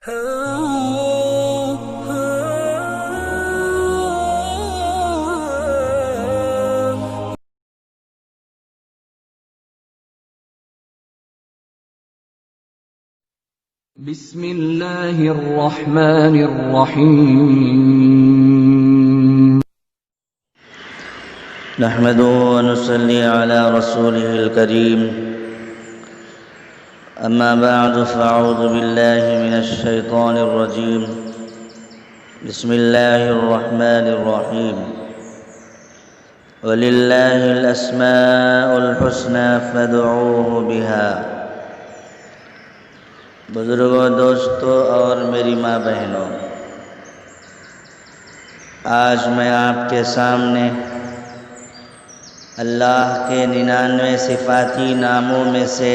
بسم اللہ الرحمن الرحیم نحمده ونصلي على رسوله الكريم أما بعد فأعوذ بالله من الشيطان الرجيم بسم الله الرحمن الرحيم ولله الأسماء الحسنى فادعوه بها بزرگوں، دوستوں اور میری ماں بہنوں، آج میں آپ کے سامنے اللہ کے 99 صفاتی ناموں میں سے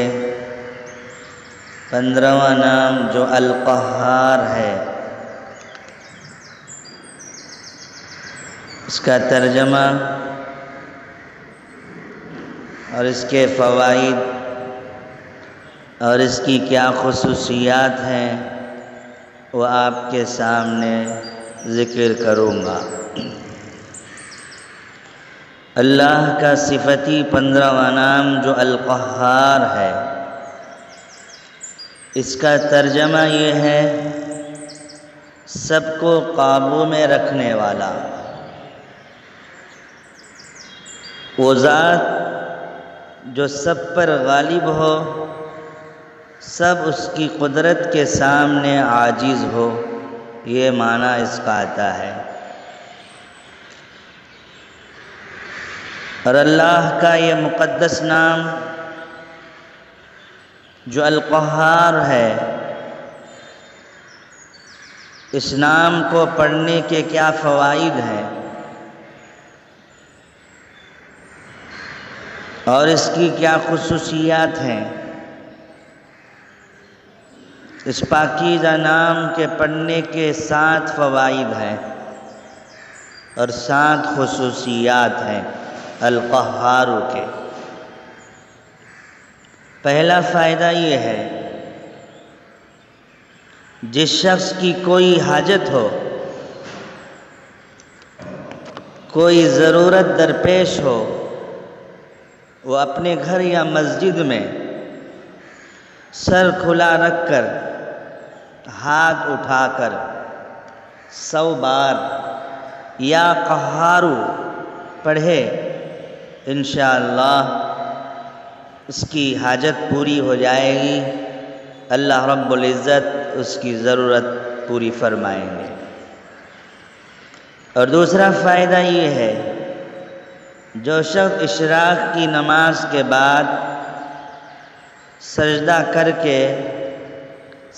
15واں نام جو القہار ہے، اس کا ترجمہ اور اس کے فوائد اور اس کی کیا خصوصیات ہیں وہ آپ کے سامنے ذکر کروں گا۔ اللہ کا صفتی 15واں نام جو القہار ہے، اس کا ترجمہ یہ ہے سب کو قابو میں رکھنے والا۔ وہ ذات جو سب پر غالب ہو، سب اس کی قدرت کے سامنے عاجز ہو، یہ معنی اس کا آتا ہے۔ اور اللہ کا یہ مقدس نام جو القہار ہے، اس نام کو پڑھنے کے کیا فوائد ہیں اور اس کی کیا خصوصیات ہیں، اس پاکیزہ نام کے پڑھنے کے 7 فوائد ہیں اور 7 خصوصیات ہیں القہار کے۔ پہلا فائدہ یہ ہے، جس شخص کی کوئی حاجت ہو، کوئی ضرورت درپیش ہو، وہ اپنے گھر یا مسجد میں سر کھلا رکھ کر، ہاتھ اٹھا کر 100 بار یا قہارو پڑھے، انشاءاللہ اس کی حاجت پوری ہو جائے گی، اللہ رب العزت اس کی ضرورت پوری فرمائیں گے۔ اور دوسرا فائدہ یہ ہے، جو شخص اشراق کی نماز کے بعد سجدہ کر کے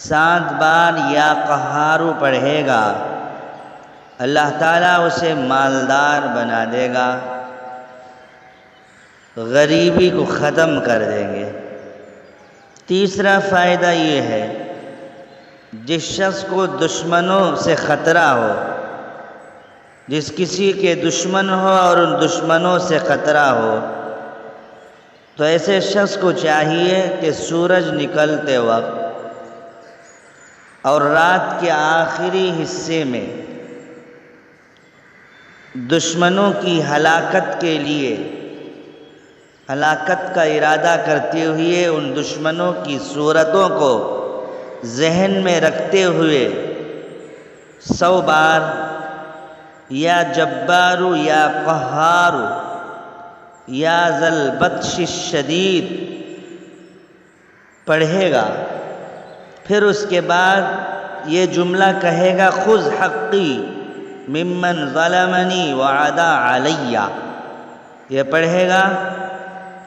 7 بار یا قہارو پڑھے گا، اللہ تعالیٰ اسے مالدار بنا دے گا، غریبی کو ختم کر دیں گے۔ تیسرا فائدہ یہ ہے، جس شخص کو دشمنوں سے خطرہ ہو، جس کسی کے دشمن ہو اور ان دشمنوں سے خطرہ ہو، تو ایسے شخص کو چاہیے کہ سورج نکلتے وقت اور رات کے آخری حصے میں دشمنوں کی ہلاکت کے لیے، ہلاکت کا ارادہ کرتے ہوئے ان دشمنوں کی صورتوں کو ذہن میں رکھتے ہوئے 100 بار یا جبارو یا قہارو یا ذی البطش الشدید پڑھے گا، پھر اس کے بعد یہ جملہ کہے گا، خذ حقی ممن ظلمنی وعدا علی، یہ پڑھے گا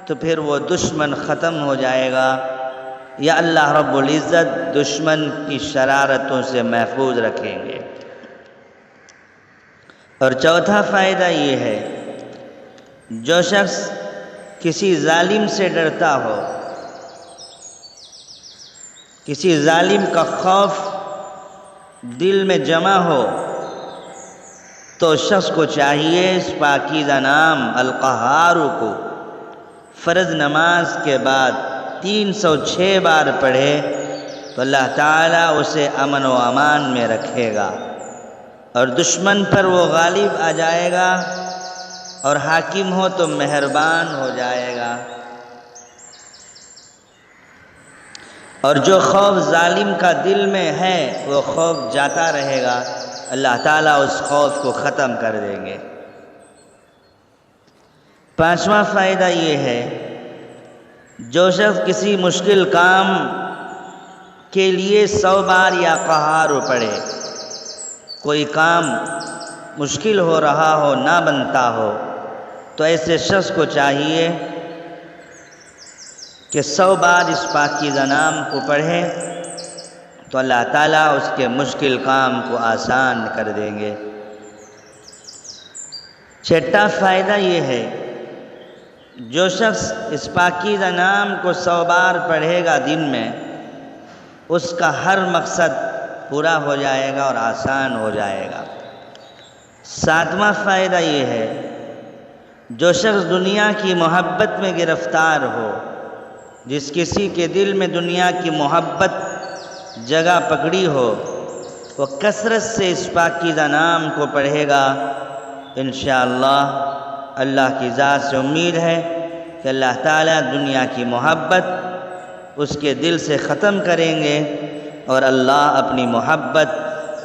تو پھر وہ دشمن ختم ہو جائے گا، یا اللہ رب العزت دشمن کی شرارتوں سے محفوظ رکھیں گے۔ اور چوتھا فائدہ یہ ہے، جو شخص کسی ظالم سے ڈرتا ہو، کسی ظالم کا خوف دل میں جمع ہو، تو شخص کو چاہیے اس پاکیزہ نام القہار کو فرض نماز کے بعد 306 بار پڑھے، تو اللہ تعالیٰ اسے امن و امان میں رکھے گا اور دشمن پر وہ غالب آ جائے گا اور حاکم ہو تو مہربان ہو جائے گا، اور جو خوف ظالم کا دل میں ہے وہ خوف جاتا رہے گا، اللہ تعالیٰ اس خوف کو ختم کر دیں گے۔ پانچواں فائدہ یہ ہے، جو شخص کسی مشکل کام کے لیے 100 بار یا قہار پڑے، کوئی کام مشکل ہو رہا ہو، نہ بنتا ہو، تو ایسے شخص کو چاہیے کہ 100 بار اس پاکیزہ نام کو پڑھے تو اللہ تعالیٰ اس کے مشکل کام کو آسان کر دیں گے۔ چھٹا فائدہ یہ ہے، جو شخص اس پاکیزہ نام کو 100 بار پڑھے گا دن میں، اس کا ہر مقصد پورا ہو جائے گا اور آسان ہو جائے گا۔ ساتواں فائدہ یہ ہے، جو شخص دنیا کی محبت میں گرفتار ہو، جس کسی کے دل میں دنیا کی محبت جگہ پکڑی ہو، وہ کثرت سے اس پاکیزہ نام کو پڑھے گا، انشاءاللہ اللہ کی ذات سے امید ہے کہ اللہ تعالیٰ دنیا کی محبت اس کے دل سے ختم کریں گے اور اللہ اپنی محبت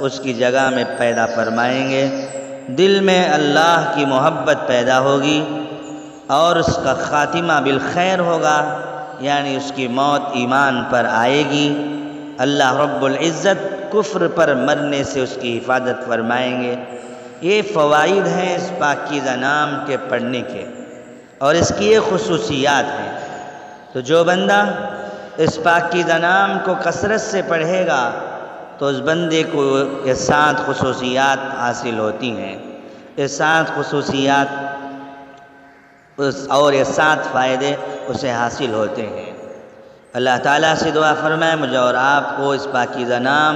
اس کی جگہ میں پیدا فرمائیں گے۔ دل میں اللہ کی محبت پیدا ہوگی اور اس کا خاتمہ بالخیر ہوگا، یعنی اس کی موت ایمان پر آئے گی۔ اللہ رب العزت کفر پر مرنے سے اس کی حفاظت فرمائیں گے۔ یہ فوائد ہیں اس پاکیزہ نام کے پڑھنے کے، اور اس کی یہ خصوصیات ہیں۔ تو جو بندہ اس پاکیزہ نام کو کثرت سے پڑھے گا تو اس بندے کو یہ 7 خصوصیات حاصل ہوتی ہیں، یہ 7 خصوصیات اور یہ 7 فائدے اسے حاصل ہوتے ہیں۔ اللہ تعالیٰ سے دعا فرمائے مجھے اور آپ کو اس پاکیزہ نام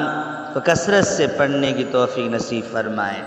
کو کثرت سے پڑھنے کی توفیق نصیب فرمائے۔